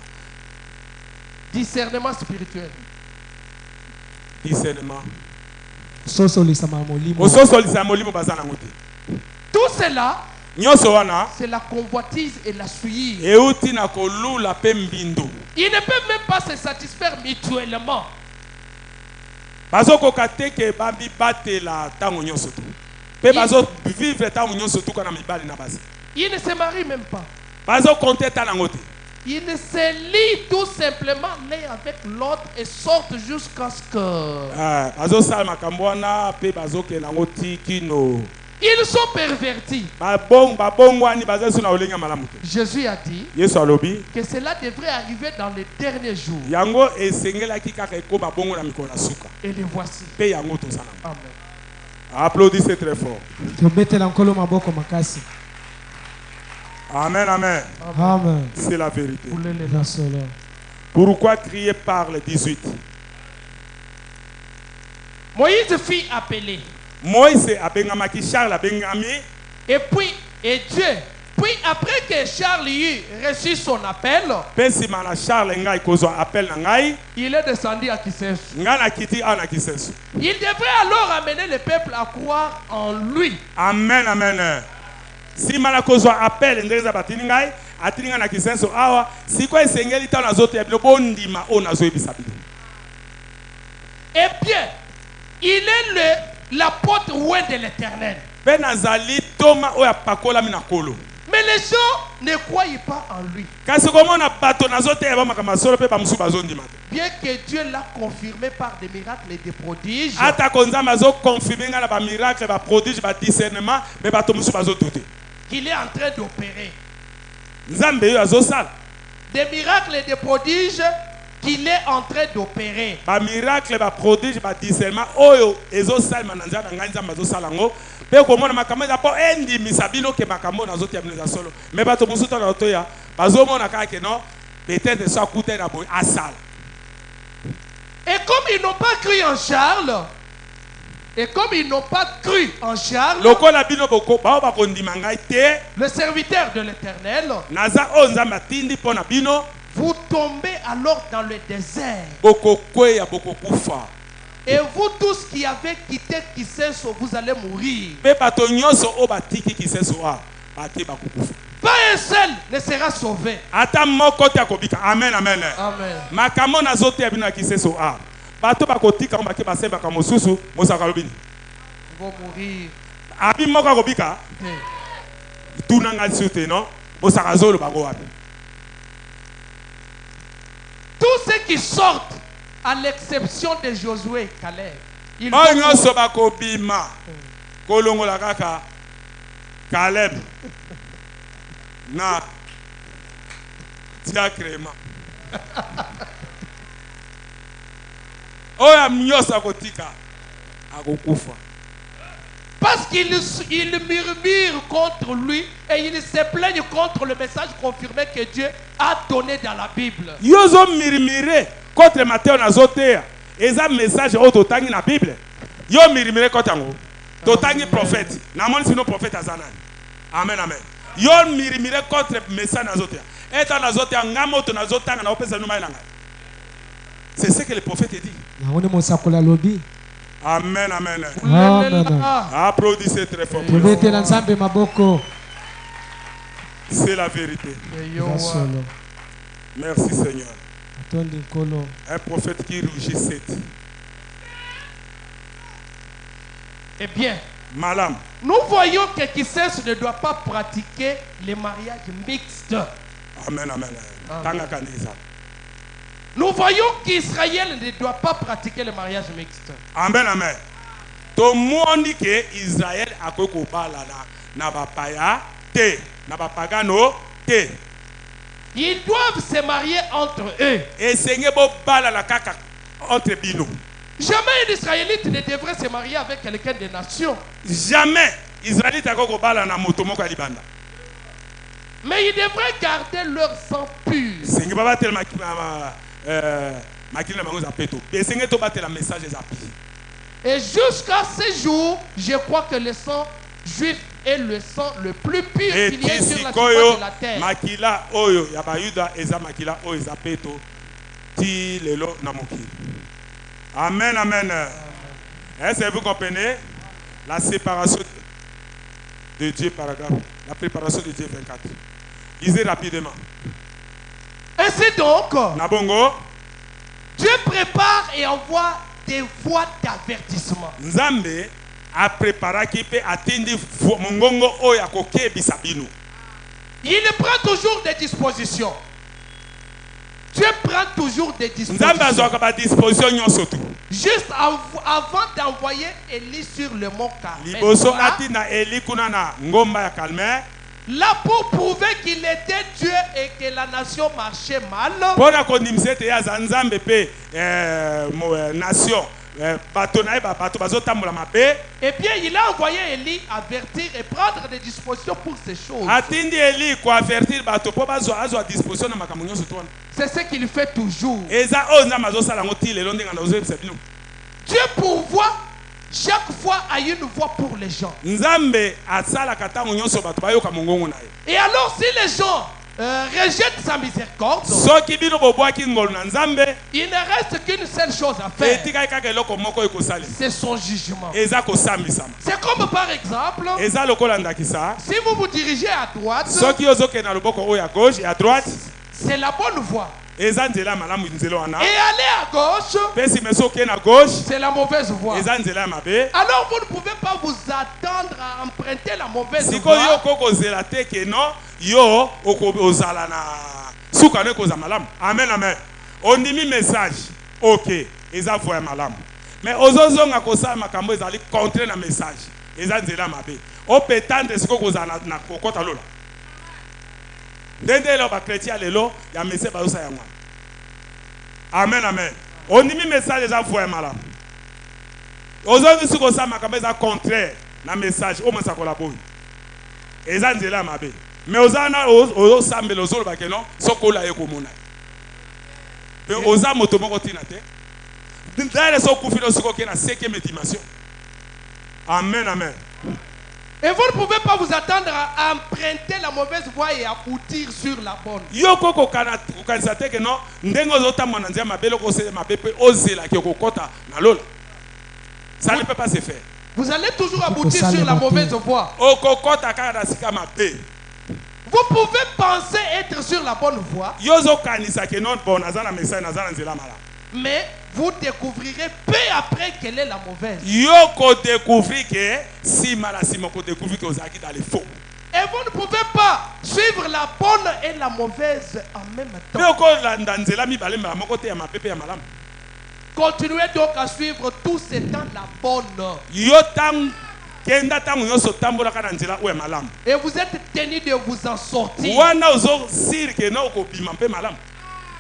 Discernement spirituel. discernement sosolisama molimo ososolisa molimo baza nango te Tout cela, nyonso wana c'est la convoitise et la souillure. euti na kolula mpe mbindo Ils ne peuvent même pas se satisfaire mutuellement. bazokoka te ke babibatela ntango nyonso te mpe bazovivre ntango nyonso tuka na mibali na basi Ils ne se marient même pas. bazokonte ta nango te Ils se lient tout simplement l'un avec l'autre et sortent jusqu'à ce que... bazosala makambo wana mpe bazokende yango ti kino Ils sont pervertis. babongwani baza so na olenge ya malamu te Jésus a dit yesu alobi que cela devrait arriver dans les derniers jours. yango esengelaki kaka ekoma bongo na mikolo na suka Et les voici. mpe yango toza nango Amen. applaudissez très fort tobetela nkolo maboko makasi amen amen amen c'est la vérité na solo pourquoi crier parle 18 Moïse fut appelé. moïse abengamaki charles abengami Et Dieu, puis après que Charles eut reçu son appel, mpe nsima na charles ngai kozwa appel na ngai il est descendu à Kisensu. ngai nakiti awa na kisenso Il devrait alors amener le peuple à croire en lui. amen amen nsima na kozwa appel ndenge eza batindi ngai atindi ngai na kisenso awa sikoyo esengeli ntango nazoteya bino bondima oyo nazoyebisa bino Eh bien, il est l'apôtre loin de l'éternel. mpe nazali toma oyo apakolami na nkolo Mais les gens ne croient pas en lui. kasi komona bato nazoteya bamakambo ya solo mpe bamosusu bazondima te Bien que Dieu l'a confirmé par des miracles et des prodiges, atako nzambe azokonfirme ngai na bamiracle baprodige badiscernement me bato mosusu bazodute qu'il est en train d'opérer. nzambe oyo azosala Des miracles et des prodiges qu'il est en train d'opérer. bamiracle baprodige badiscernement oyo ezosalema na nzela na ngai nzambe azosala yango mpe komona makambo eza mpo endimisa bino ke makambo oyo nazoteya bino eza solo me bato mosusu tana otoya bazomona kaka ke non peut-être so akutai na boye asala Et comme ils n'ont pas cru en Charles, lokola bino bao bakondima ngai te le serviteur de l'Éternel, naza oyo nzambe atindi mpo na bino vous tombez alors dans le désert. bokokweya bokokufa Et vous tous qui avez quitté Kisenso, vous allez mourir. mpe bato nyonso oyo batiki kisenso awa bake bakokufa Pas un seul ne sera sauvé. ata moko te akobika amen amen Amen. makambo nazoteya bino na kisenso awa bato bakotika ngo bake basembaka mosusu mosaka lobini Ils vont mourir. abi moko akobika tuna ngai lisu te non mosaka zoloba ngo wapi Tous ceux qui sortent, à l'exception de Josué et Caleb, ils vont oyo mourir. nyonso bakobima kolongola kaka Caleb na diakrema oyo nyonso akotika akokufa Parce qu'ils murmurent contre lui et ils se plaignent contre le message confirmé que Dieu a donné dans la Bible. yo ozomirimire contre mateo nazoteya eza message oyo totangi na bible yo mirimire contre yango totangi prophète namoni sino prophète aza nani amen amen yo mirimire contre message nazoteya eta nazoteya nga moto nazotanga na opesa bino mai na ngai c'est ce que le prophète dit yango nde mosakoli alobi amen amen amen applaudissez très fort tobetela nzambe maboko c'est la vérité na solo merci Seigneur atondi nkolo un prophète qui rougissait Eh bien, malam nous voyons que Kisenso ne doit pas pratiquer les mariages mixtes. amen amen tangaka nde eza Nous voyons qu'Israël ne doit pas pratiquer le mariage mixte. amen amen tomoni ke israel akoki kobala na bapaya te na bapagano te Ils doivent se marier entre eux. esenge bobalana kaka entre bino. Jamais un Israélite ne devrait se marier avec quelqu'un des nations. Jamais Israélite akoko bala na moto moko ya libanda. Mais ils devraient garder leur sang pur. Sengi baba tel makili na bango za peto. Besenge to batela message za pi. Et jusqu'à ce jour, je crois que le sang juif est le sang le plus pur Et qu'il y ait sur la sikoyo surface de la terre. makila oyo ya bayuda eza makila oyo za peto ti lelo na mokili. Amen, amen. Est-ce que vous comprenez la séparation de Dieu, paragraphe, la préparation de Dieu 24. Lisez rapidement. Ainsi donc, Nabongo, Dieu prépare et envoie des voies d'avertissement. Nzambe a préparé qui peut atteindre mongongo oya koke bisabino. Il prend toujours des dispositions. Dieu prend toujours des Nzambe dispositions. azwaka ba disposition nyonso tu. Juste avant d'envoyer Élie sur le mont Liboso Carmel, atina Eli kuna na ngomba ya Carmel. là pour prouver qu'il était Dieu et que la nation marchait mal, Pona kondimisa ete ya za Nzambe pe nation bato na ye bato bazotambola mabe. eh bien il a envoyé Élie avertir et prendre des dispositions pour ces choses. Atindi Eli ko avertir bato po azwa disposition na makambo nyonso tu wana. C'est ce qu'il fait toujours. Eza oyo Nzambe azosala yango ti lelo ndenge nazozebisa bino. Dieu pourvoit chaque fois à une voie pour les gens. Nzambe asalaka ntango nyonso bato bayoka mongongo na ye. Et alors si les gens rejettent sa miséricorde, Soki bino bobwaki ngolu na Nzambe il ne reste qu'une seule chose à faire. etikaki kaka eloko moko ekosalema. C'est son jugement. Eza kosambisama. C'est comme par exemple, Eza lokola ndakisa. si vous vous dirigez à droite, Soki ozokende na loboko oyo ya gauche et à droite, c'est la bonne voie. eza nzela malamu nzela wana. Et aller à gauche, Pe si meso okende na gauche, c'est la mauvaise voie. eza nzela ya mabe. Alors vous ne pouvez pas vous attendre à emprunter la mauvaise Sikoyo voie. okokozela te ke no yo okozala na suka no ekozala malamu. Amen, amen. Ondimi message. Ok, eza voie ya malamu. Mais ozozonga kosala makambo ezali contre na message. Eza nzela mabe. Opetande siko kozala na kokota lola. Ndende lo ba chrétien lelo ya message bazosa yango. Amen, amen. Ondimi message eza voie ya malamu. Ozongi siko kosala makambo eza contraire na message o masa kola boyi. Eza nzela mabe. Mais ozana ozosambela ozoloba ke non sokola ye komona. Pe oza moto moko tina te. Ndale sokufilo siko ke na 5e dimension. Amen, amen. Et vous ne pouvez pas vous attendre à emprunter la mauvaise voie et à aboutir sur la bonne. Yo koko kokanisa te ke non ndenge ozotambola na nzela mabe loko osele mabe pe ozela ke kokota na lola. Ça ne peut pas se faire. Vous allez toujours aboutir sur la mauvaise voie. Okokota kaka na sika mabe. Vous pouvez penser être sur la bonne voie, Yo zokanisa ke non bon nazana message nazana nzela mala. mais vous découvrirez peu après quelle est la mauvaise. Yo ko découvrir que si malasimo ko découvrir que ozaki dans les faux. Et vous ne pouvez pas suivre la bonne et la mauvaise en même temps. Yo ko landa nzela mibale ma moko te ya mapepe ya malamu. Continuez donc à suivre tout ce temps la bonne. Yo tang kenda tango nyonso tambolaka na nzela oyo ya malamu. Et vous êtes tenu de vous en sortir. Wana ozo sir ke no okobima mpe malamu.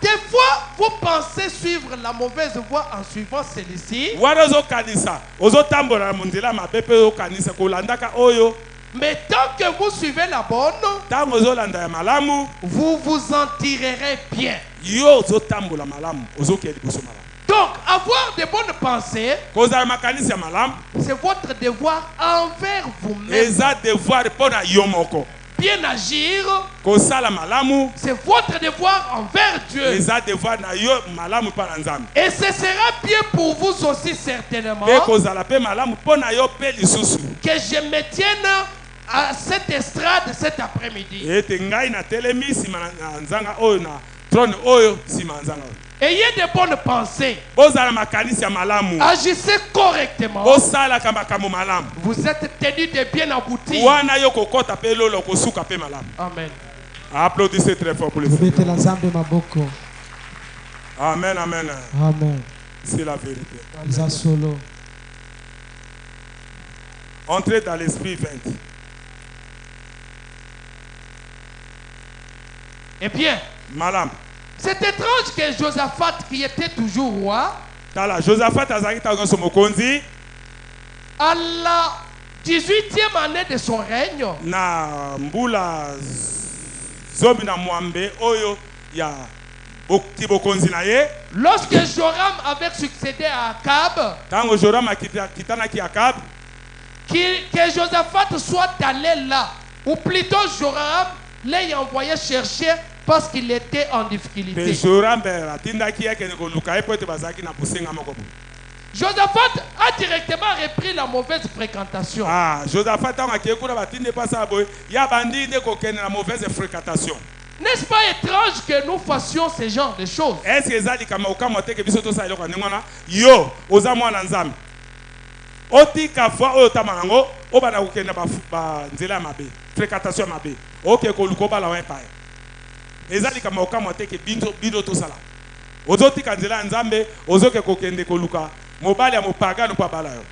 Des fois, vous pensez suivre la mauvaise voie en suivant celui-ci. Wana ozokanisa ozotambola na nzela mabe mpe ozokanisa kolandaka oyo. Mais tant que vous suivez la bonne, Tango ozolanda ya malamu, vous vous en tirerez bien. yo ozotambola malamu ozokende liboso malamu. Donc, avoir de bonnes pensées, Kozala makanisi ya malamu c'est votre devoir envers vous-même. eza devoir mpona yo moko. Bien agir, Kosala malamu c'est votre devoir envers Dieu. eza devoir na yo malamu mpona Nzambe. Et ce sera bien pour vous aussi certainement Pe kozala pe malamu mpona yo pe lisusu. que je me tienne à cette estrade cet après-midi. Ete ngai na telemi nsima na nzanga oyo na trône oyo nsima na nzanga oyo. Ayez de bonnes pensées. Bozala makanisi ya malamu. Agissez correctement. Bosalaka makambo malamu. Vous êtes tenu de bien aboutir. Wana yo kokota pe lolo kosuka pe malamu. Amen. Applaudissez très fort pour le Seigneur. Tobetela Nzambe maboko. Amen, amen. Amen. C'est la vérité. Eza solo. Entrez dans l'esprit 20. Eh bien, Malamu. c'est étrange que Josaphat, qui était toujours roi, tala Josaphat azalaki tango so mokonzi À la 18e année de son règne, na mbula zomi na mwambe oyo ya bokonzi na ye. lorsque Joram avait succédé à Akab, Tango Joram akitanaki Akab, que Josaphat soit allé là, ou plutôt Joram l'ait envoyé chercher parce qu'il était en pe difficulté. Joram atindaki yeke koluka ye po ete bazalaki na bosenga moko boye. Josaphat a directement repris la mauvaise fréquentation. Ah, Josaphat tango akei kuna batinde pasa boye ya bandi nde kokende na mauvaise fréquentation. N'est-ce pas étrange que nous fassions ce genre de choses? Est-ce que ezali kama okama te ke biso to sa eloko ndenge wana yo oza mwana nzambe otika fois oyo tamaka yango obana kokende ba nzela ya mabe fréquentation ya mabe oke koluka obala wa epai ezali kama okama te ke bino tosala ozotika nzela ya nzambe ozoke kokende koluka mobali ya mopagano mpo abala yo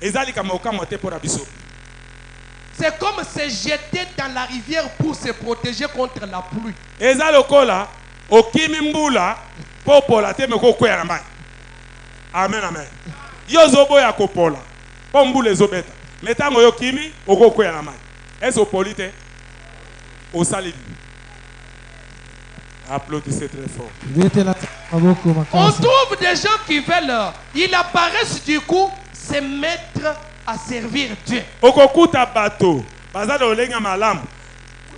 ezali kama okama te mpo na biso. C'est comme se jeter dans la rivière pour se protéger contre la pluie. Eza lokola okimi mbula po pola te me kokwea na mai. Amen amen. Yo zoboya kopola po mbula ezobeta. Metango yo kimi okokwea na mai. Ezo polite osali. Applaudissez très fort. On trouve des gens qui veulent, ils apparaissent du coup, se mettre à servir Dieu. Okokuta bato bazalo olenga malamu.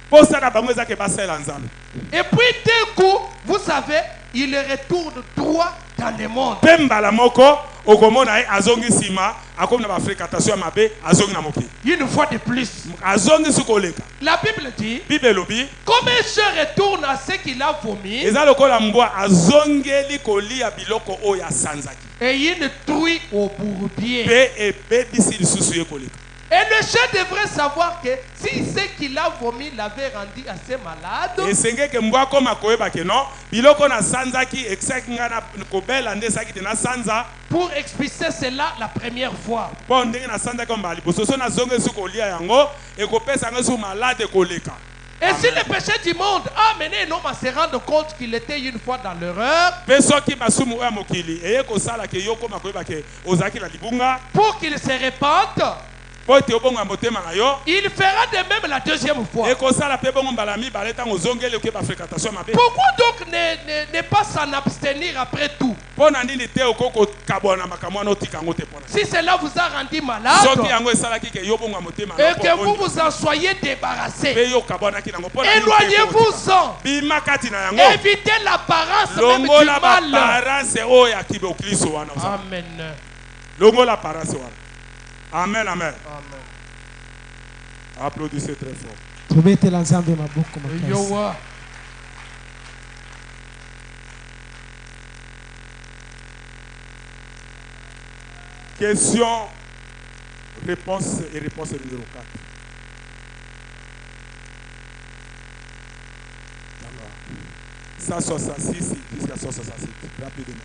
Posa na bango ezake basela nzambe. Et puis d'un coup, vous savez, il retourne droit dans le monde. Pembala moko okomona azongi sima akomi na ba fréquentation ya mabe azongi na mokili. Une fois de plus. Azongi sukoleka. La Bible dit, Bible lobi comme un chat retourne à ce qu'il a vomi, eza lokola mbwa azongeli kolia biloko oyo asanzaki et une truie au bourbier. pe ebebisi lisusu ye koleka. Et le chat devrait savoir que si ce qu'il a vomi l'avait rendu assez malade, esengeke mbwa akoma koyeba ke non biloko nasanzaki ekisaki ngai na kobela nde esaki te nasanza pour expulser cela la première fois. mpo ndenge nasanzaki mbala liboso so nazongeli kolia yango ekopesa ngai su malade koleka. Et si le péché du monde a amené un homme à se rendre compte qu'il était une fois dans l'erreur, mpe soki masumu oyo ya mokili eye kosala ke yo koma koyeba ke ozalaki na libunga pour qu'il se répande, mpo ete obongo ya motema na yo il fera de même la deuxième fois. ekosala mpe bongo mbala mibale ntango ozongeli okeba fréquentation mabe. Pourquoi donc ne pas s'en abstenir après tout? Mpo na nini te okoki kokabwana na makambo wana otika yango te mpo na Si cela vous a rendu malade soki yango esalaki ke yo bongo ya motema na et que vous vous en soyez débarrassé, mpe yo okabwanaki nango mpo na nini te éloignez-vous-en. bima kati na yango Évitez l'apparence même longola du mal. baparance oyo ya kibokliso wana Amen. longola parance wana. Amen amen. Amen. Applaudissez très fort. tobetela nzambe maboko makasi. Yowa. Question, réponse et réponse numéro 4. Alors, 166 jusqu'à 167. Rapidement.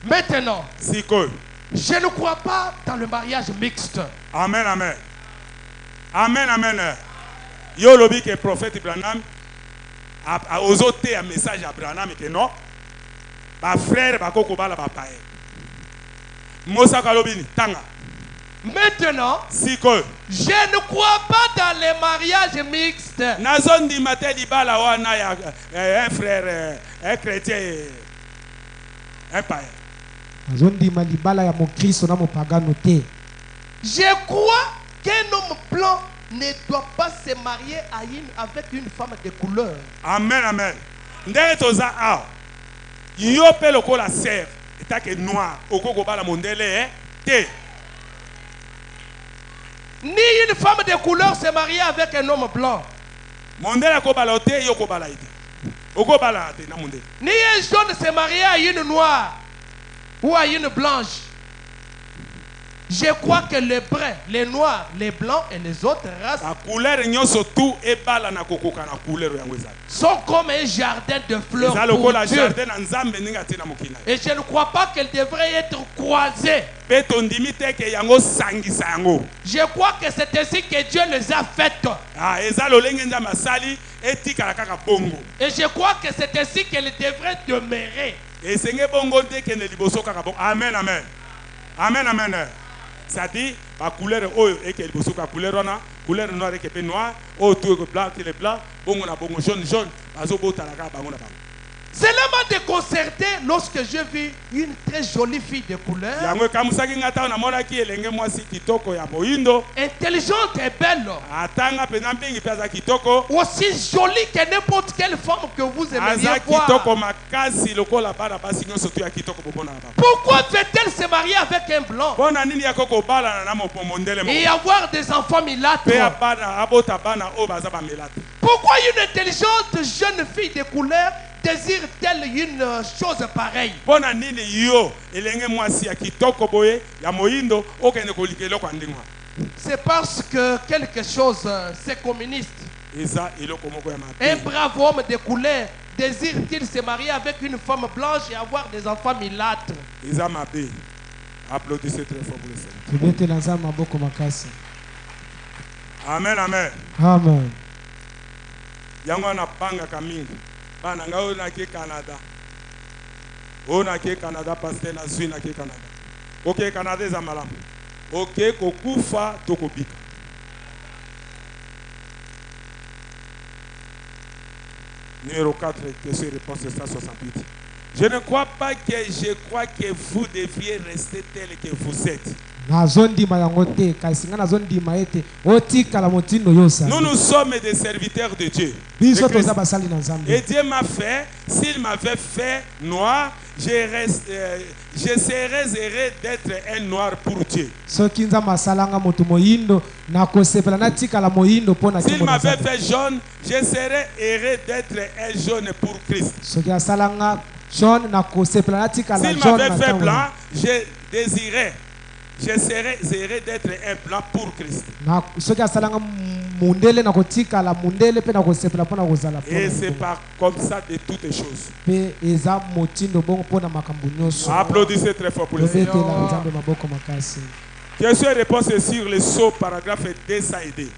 Maintenant, Siko. je ne crois pas dans le mariage mixte. Amen, amen. Amen, amen. Yo lobi que prophète Branham a osé un message à Branham que non. Ba frère ba koko bala ba paye. Mosa kalobini tanga. Maintenant, Siko. je ne crois pas dans les mariages mixtes. Nazondi maté libala wana ya un frère un chrétien un païen. azondima libala ya mokristo na mopagano te. Je crois qu'un homme blanc ne doit pas se marier avec une femme de couleur. Amen, amen. Ndenge toza a. Yo pe lokola serve etake noir okoko bala mondele te. Ni une femme de couleur se marier avec un homme blanc. Mondele ko bala te yo ko bala ite. Oko bala te na mondele. Ni un jaune se marier à une noire ou à une blanche. Je crois que les bruns, les noirs, les blancs et les autres races La couleur nyonso tout e bala na kokoka na couleur yango ezali. sont comme un jardin de fleurs Eza pour lokola Dieu. jardin na nzambe ninga te na mokina. Et je ne crois pas qu'elles devraient être croisées. Pe tondimi te ke yango sangisa yango. Je crois que c'est ainsi que Dieu les a faites. Ah eza lolenge nzambe asali etikala kaka bongo. Et je crois que c'est ainsi qu'elles devraient demeurer. Et c'est que bongo te que ne liboso kaka bon. Amen, amen. Amen, amen. Ça dit, la couleur oyo et que liboso ka couleur couleur noire et que noir, oh tout est blanc, qui est blanc, bongo na bongo jaune jaune, bazo bota la ka bango na bango. Cela m'a déconcerté lorsque j'ai vu une très jolie fille de couleur, Yango kamusaki ngata na mona ki elenge mwasi kitoko ya moindo, intelligente et belle, atanga pena mbingi pesa kitoko, aussi jolie que n'importe quelle femme que vous aimeriez aza kitoko voir. makasi lokola bana basi nyonso tu ya kitoko bobona na bango. Pourquoi veut-elle se marier avec un blanc Bona nini ya koko bala na mondele mo. et avoir des enfants milâtres? Pe ya bana abota bana o baza ba melate. Pourquoi une intelligente jeune fille de couleur désire-t-elle une chose pareille? Bona nini yo elenge mwasi ya kitoko boye ya moindo okende kolikelo kwa ndingwa. C'est parce que quelque chose, c'est communiste. Eza eloko moko ya Un mabe. brave homme de couleur désire-t-il se marier avec une femme blanche et avoir des enfants milâtres? Eza mabe. Applaudissez très fort pour le Seigneur. tubetela nzambe maboko makasi. Amen, amen. Amen. Yango na banga kamingi. Bana ngao na ke Canada. O na ke Canada pasteur na zui na ke Canada. OK Canada eza malamu. OK kokufa tokobika. Numéro 4, question et réponse 168. Je ne crois pas que je crois que vous deviez rester tel que vous êtes. nazondima yango te kasi nga nazondima ete otikala motindo yo Nous osala nous sommes des serviteurs de Dieu. biso de Christ. toza basali na nzambe. Et Dieu m'a fait, s'il m'avait fait noir, je serais heureux d'être un noir pour Dieu. soki nzambe asalanga moto moyindo nakosepela natikala moyindo mpo na S'il kimbo na m'avait nzambe. fait jaune, je serais heureux d'être un jaune pour Christ. soki asalanga jaune nakosepela natikala S'il jaune m'avait na fait ntango. blanc, je serais heureux d'être un blanc pour Christ. soki asalanga mundele nakotikala mundele mpe nakosepela mpo na kozala Et c'est pas comme ça de toutes les choses. mpe eza motindo bongo mpo na makambo nyonso. Applaudissez très fort pour le Seigneur. tobetela nzambe maboko makasi. Question et réponse sur le sceau, paragraphe 2 et 2.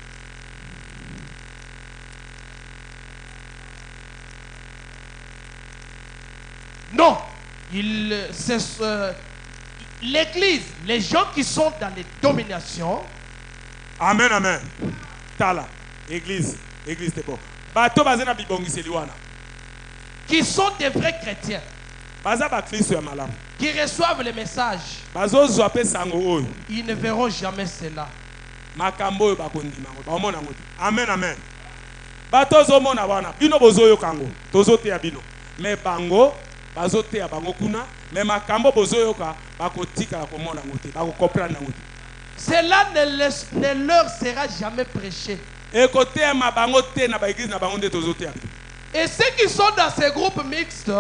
Non, l'Église, les gens qui sont dans les dominations, Amen, amen. Tala, église, église c'est bon. Bato bazena bibongiseli wana. qui sont des vrais chrétiens, Baza ba Kristo ya malamu. qui reçoivent les messages, Bazo zwa pe sango oyo. ils ne verront jamais cela. Makambo oyo bakondima ngo. Baomona ngo. Amen, amen. Bato zomona wana. Bino bozoyo kango. Tozote ya bino. Mais bango bazote ya bango kuna. Mais makambo bozoyo ka bakotika komona ngo te. Bako comprendre ngo te. Cela ne leur sera jamais prêché. Et côté ma bango te na ba église na bango nde tozote ya bino. Et ceux qui sont dans ces groupes mixtes,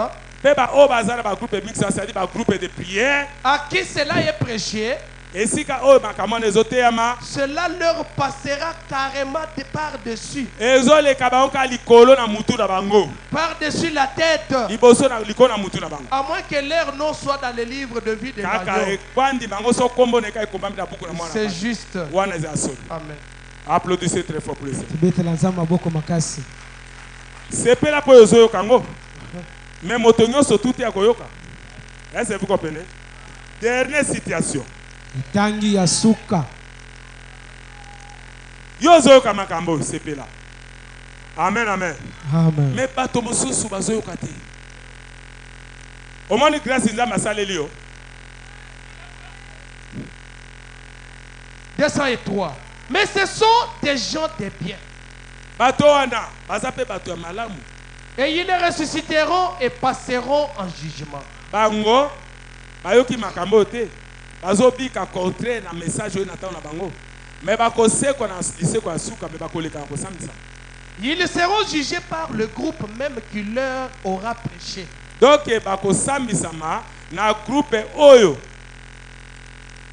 Pe ba o bazana ba groupe mix, c'est-à-dire ba groupe de prière. à qui cela est prêché, Et si ka o makambo ezote ya ma cela leur passera carrément de par-dessus. ezoleka bango ka likolo na mutu na bango. Par-dessus la tête. Liboso na likolo na mutu na bango. À moins que leur nom soit dans le livre de vie de Kaka l'agneau. ekwandi bango so kombo ne kai kombami na buku na mwana. C'est juste. Wana eza solo. Amen. Applaudissez très fort pour le Seigneur. tobetela nzambe maboko makasi. Sepela po yozoyoka ngo. Mais moto nyonso tout ya koyoka. Est-ce que vous comprenez? Dernière situation. etangi ya suka. Yozoyoka makambo oyo, sepela. Amen, amen. Amen. Mais bato mosusu bazoyoka te. Omoni grâce nzambe asaleli yo. 203. Mais ce sont des gens de bien. Bato wana baza pe bato ya malamu. Et ils ressusciteront et passeront en jugement. Bango bayoki makambo oyo te. Bazobika contraire na message oyo na ntango na bango. Mais bakosekwa na liseko ya suka me bakoleka na kosambisa. Ils seront jugés par le groupe même qui leur aura prêché. Donc bakosambisama na groupe oyo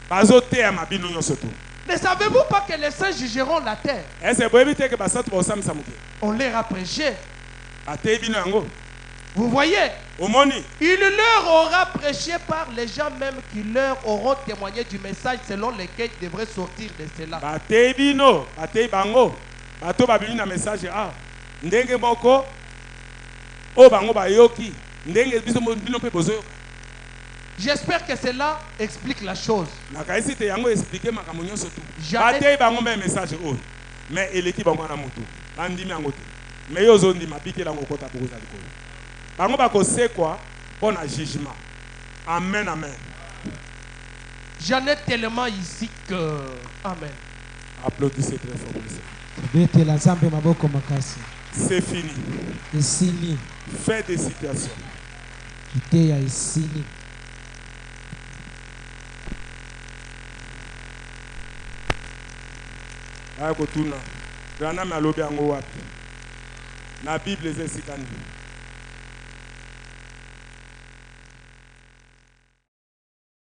bazoteya mabino nyonso to. Ne savez-vous pas que les saints jugeront la terre? Ese boyebi te ke basantu bakosambisa moke. On leur a prêché. Bateyi bino yango. Vous voyez? Omoni Il leur aura prêché par les gens même qui leur auront témoigné du message selon lequel ils devraient sortir de cela. bateyi bino, bateyi bango. Bato babimi na message ndenge moko o bango bayoki ndenge biso bino pe bozo. J'espère que cela explique la chose. Nakaisi te yango expliquer makambo nyonso tu. Jamais- Bate bango be message o. Mais eleki bango na mutu. Bandimi yango te. Mais yo zo ndima bikela ngo kota bokoza likolo. Bango ba ko se quoi pour un jugement. Amen, amen. J'en ai tellement ici que... Amen. Applaudissez très fort. betela nzambe maboko makasi. C'est fini. Esili Fait des situations. kiteya esili. Aya kotuna. Grana me alobi yango wapi. Na Bible ezesika nini.